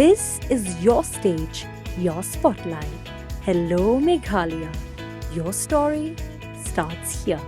This is your stage, your spotlight. Hello, Meghalaya. Your story starts here.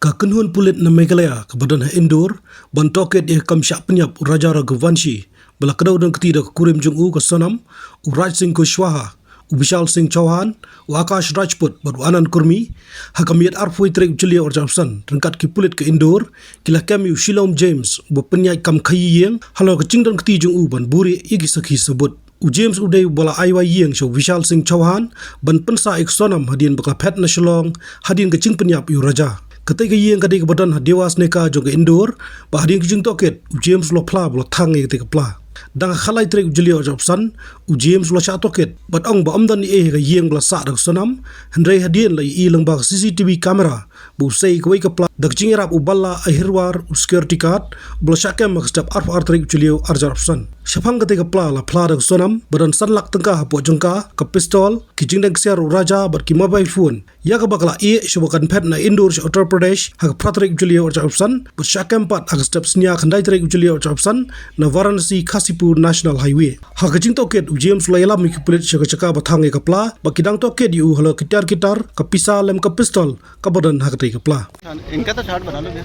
Kakenhuan pulit na Meghalaya kebadan Indor bantoket ia kamsyak penyap Raja Raghuvanshi bala kedau dan ketida Kurim Jung-u ke Sonam Raj Singh Kushwaha Vishal Singh Chauhan Akash Rajput baru Anand Kurmi hakamiat arfoi trek Julia Orjapsan rengkat ki pulit ke Indor kila kami Shilom James berpenyai kam khayiyeng halau ke Jingdan keti Jung-u ban buri igi sakhi sebut James Uday bala Aiwa Yeng show Vishal Singh Chauhan ban pensa ik Sonam hadin bakal pet na Shillong hadin ke Jing penyap yu Raja ketika yang kadai kebadan dewas neka juga Indor bahadin ke Jing toket James lo pla lo thang ketika pla dang khalai trek Julia Orjapsan James lo cha toket bat ong ba amdan ni ke yeng bla sa dak Sonam hendrai hadin lai i lang ba CCTV kamera bu sei ko ke pla dak Jing rap uballa ahirwar security card bla syakam makstap arf trek Julia Orjapsan Syapang ketika pla dak Sonam badan sanlak tengkah po jengka ke pistol ki Jing dak siar Raja bar ki mobile phone ya ke bakala i shubakan pet na Indor Uttar Pradesh hak pratrek Julia Orjapsan but syakam pat hak step snya khandai trek Julia Orjapsan na Varanasi Kasipur National Highway hak Jing toket James layala mi kulit syaka batang ke pla bakidang toket yu hala kitar ke pisa lem ke pistol ke badan hak ke pla इनका तो chart बना लो भैया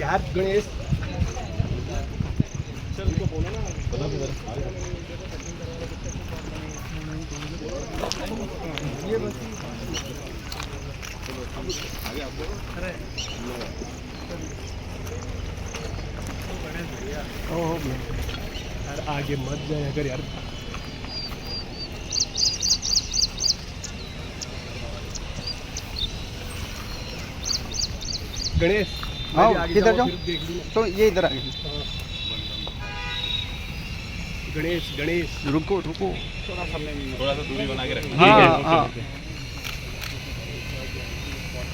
यार गणेश चल को बोलो ना ये बस आगे आप बोलो अरे ओ यार आगे मत जाए अगर यार गणेश आओ किधर जाओ तो ये इधर आ गए गणेश गणेश रुको थोड़ा सा दूरी बना के रखो हाँ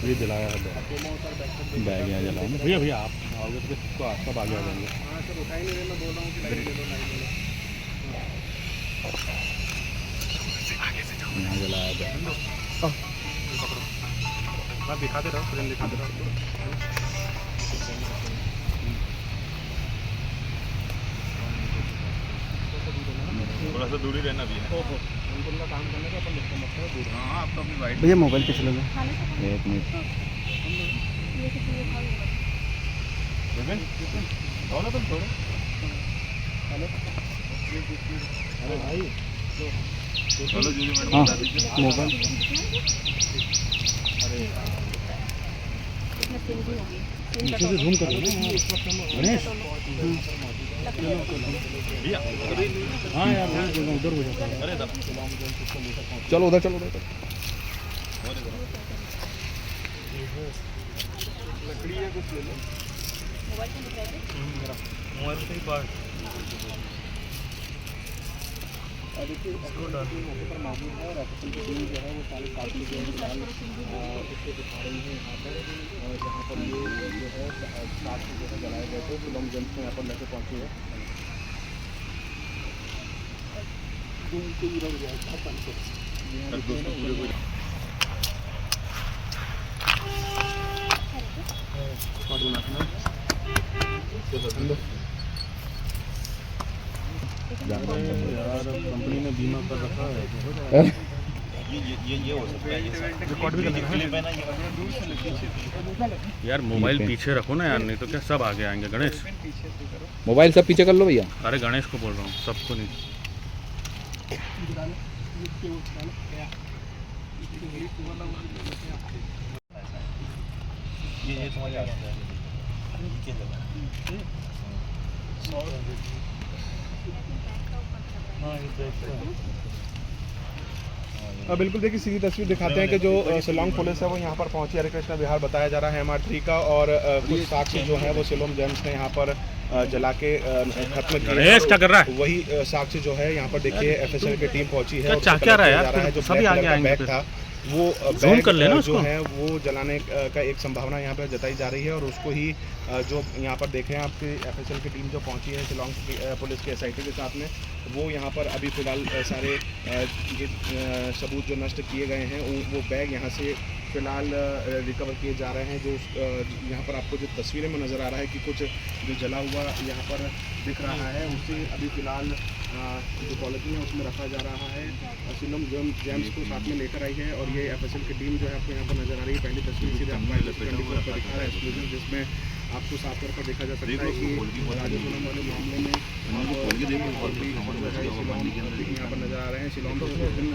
ये जलाया है बैग यहाँ जलाया ना भैया आप आओगे तो सब आगे आ जाएंगे सब उठाई नहीं मैं बोल रहा हूँ कि लाइन दे दो आगे से जाओ यहाँ जलाया गया आप दिखाते रहो फ्रेम दिखाते रहो थोड़ा सा दूरी रहना भी है उनका काम करने का अपन देखते हैं दूर हाँ आप तो अपनी वाइट भैया मोबाइल कैसे लगे एक मिनट बोलो तुम थोड़ा हेलो अरे भाई चलो जी मैडम बता दीजिए मोबाइल अरे नीचे से झूम कर लो गणेश हाँ यार उधर हो जाता है चलो उधर लकड़ी है कुछ ले लो मोबाइल से ही पार्ट मामूल है और जो है वो सारे काट लिए गए इसको दिखा रही है यहाँ पर और जहाँ पर ये जो है साथ जो है जलाए गए थे फिल्म जंस को यहाँ पर लेके पहुँची है यार कंपनी ने बीमा कर रखा है ये हो सकता है रिकॉर्ड भी करना है यार मोबाइल पीछे रखो ना यार, नहीं तो क्या सब आगे आएंगे। गणेश मोबाइल सब पीछे कर लो भैया। अरे गणेश को बोल रहा हूँ, सबको नहीं। ये समझ आ रहा है बिल्कुल। देखिए सीधी तस्वीर दिखाते हैं कि जो शिलोंग पुलिस है वो यहाँ पर पहुंची। हरे कृष्णा विहार बताया जा रहा है MR3 का, और कुछ साक्ष्य जो है वो शिलोंग जेम्स ने यहाँ पर जला के खत्म किया। क्या कर रहा है? वही साक्ष्य जो है यहाँ पर देखिए FSL की टीम पहुंची है। क्या रहा है यार? जो सभी आगे आएंगे बैग था वो Zoom कर लेना बैग उसको। जो है वो जलाने का एक संभावना यहाँ पर जताई जा रही है और उसको ही जो यहाँ पर देख रहे हैं आपकी एफएसएल की टीम जो पहुँची है शिलोंग पुलिस के एसआईटी के साथ में, वो यहाँ पर अभी फ़िलहाल सारे ये सबूत जो नष्ट किए गए हैं वो बैग यहाँ से फ़िलहाल रिकवर किए जा रहे हैं। जो यहाँ पर आपको जो तस्वीरें में नज़र आ रहा है कि कुछ जो जला हुआ यहाँ पर दिख रहा है, उसे अभी फ़िलहाल जो पॉलिथीन है उसमें रखा जा रहा है। शिलोंग जेम्स को साथ में लेकर आई है और ये एफएसएल की टीम जो है आपको यहाँ पर नज़र आ रही है। पहली तस्वीर सीधे आपको IBC24 पर दिखा रहा है एक्सक्लूसिव, जिसमें आपको साफ तौर पर देखा जा सकता है कि राजू सोनम वाले मामले में यहाँ पर नज़र आ रहे हैं। शिलोंग से उस दिन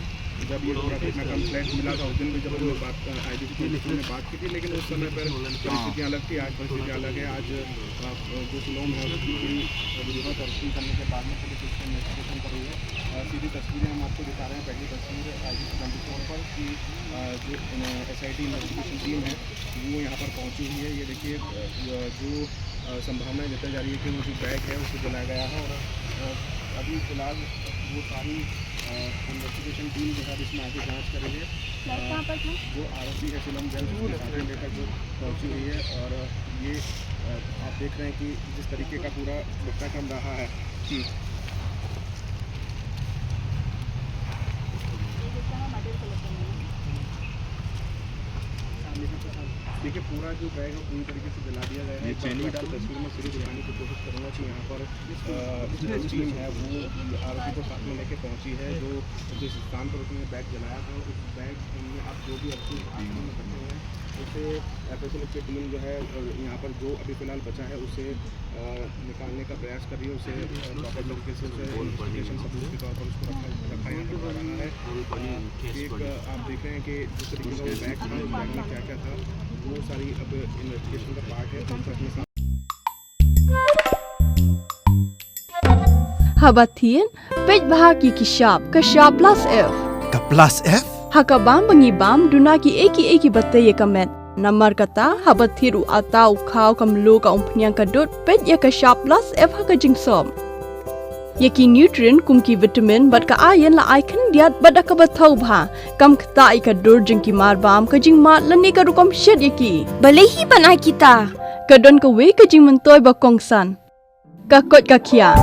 जब ये पूरा घटना का फ्लैश मिला था, उस दिन भी जब उन्होंने बात IBC में बात की थी, लेकिन उस समय पर परिस्थितियाँ अलग थी। आज परिस्थितियाँ अलग है। आज जो शिलोंग है उसकी पूरी विधिवत तस्दीक करने के बाद में पुलिस उसका इन्वेस्टिगेशन कर रही है। सीधी तस्वीरें हम आपको दिखा रहे हैं। पहली तस्वीर IBC24 पर कि जो SIT इन्वेस्टिगेशन टीम है वो यहाँ पर पहुँची हुई है। ये देखिए जो संभावना जताई जा रही है कि वो जो बैग है उसे जलाया गया है और अभी फ़िलहाल वो सारी इन्वेस्टिगेशन टीम जो है इसमें आगे जांच कर रही है। जो आरोपी है शिलोंग जेम्स उसके साथ में लेकर जो पहुँची हुई है और ये आप देख रहे हैं कि जिस तरीके का पूरा घटनाक्रम रहा है। देखिए पूरा जो बैग है पूरी तरीके से जला दिया गया है। आपको तस्वीर में सिर्फ दिखाने की कोशिश करूँगा कि यहाँ पर जो टीम है वो आरोपी को साथ में लेके पहुँची है। जो जिस स्थान पर उसने बैग जलाया था उस बैग में आप जो भी अपनी आसमान में रखे हुए हैं उसे एफएसएल की टीम जो है यहाँ पर जो अभी फ़िलहाल बचा है उसे निकालने का प्रयास कर रही है। उसे प्रॉपर तरीके से उसे इन्वेस्टिगेशन सबूत के तौर पर उसको रखा यहाँ पर जा रहा है। एक आप देख रहे हैं कि जिस तरीके का वो बैग था उस बैग में क्या क्या था वो सारी अब इन्वेस्टिगेशन का पार्ट है। Habatin, pej bahagi kishap, kashap plus F. Ka plus F? Hakabam bangibam dunaki eki batay kamet. Namar kata habathiru atau kau kamlo ka umpnyang kadut pej ya kashap plus F hakajingsom. Yaki nutrient kumki vitamin bat ka ayan la icon diat bat akabatau bha. Kam kata ikadur jengki marbam kajing mat lani ka rukom shed yaki. Balehi banai kita. Kadon ka we kajing mentoy bakongsan. Kakot kakia.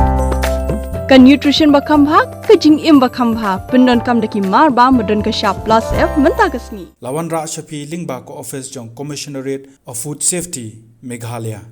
Ka nutrition bakam bha kajing im bakam bha pendon kam daki marba modon ka sharp plus F mentagasni Lawan Raj Shafi Lingba ko office jong Commissionerate of Food Safety Meghalaya.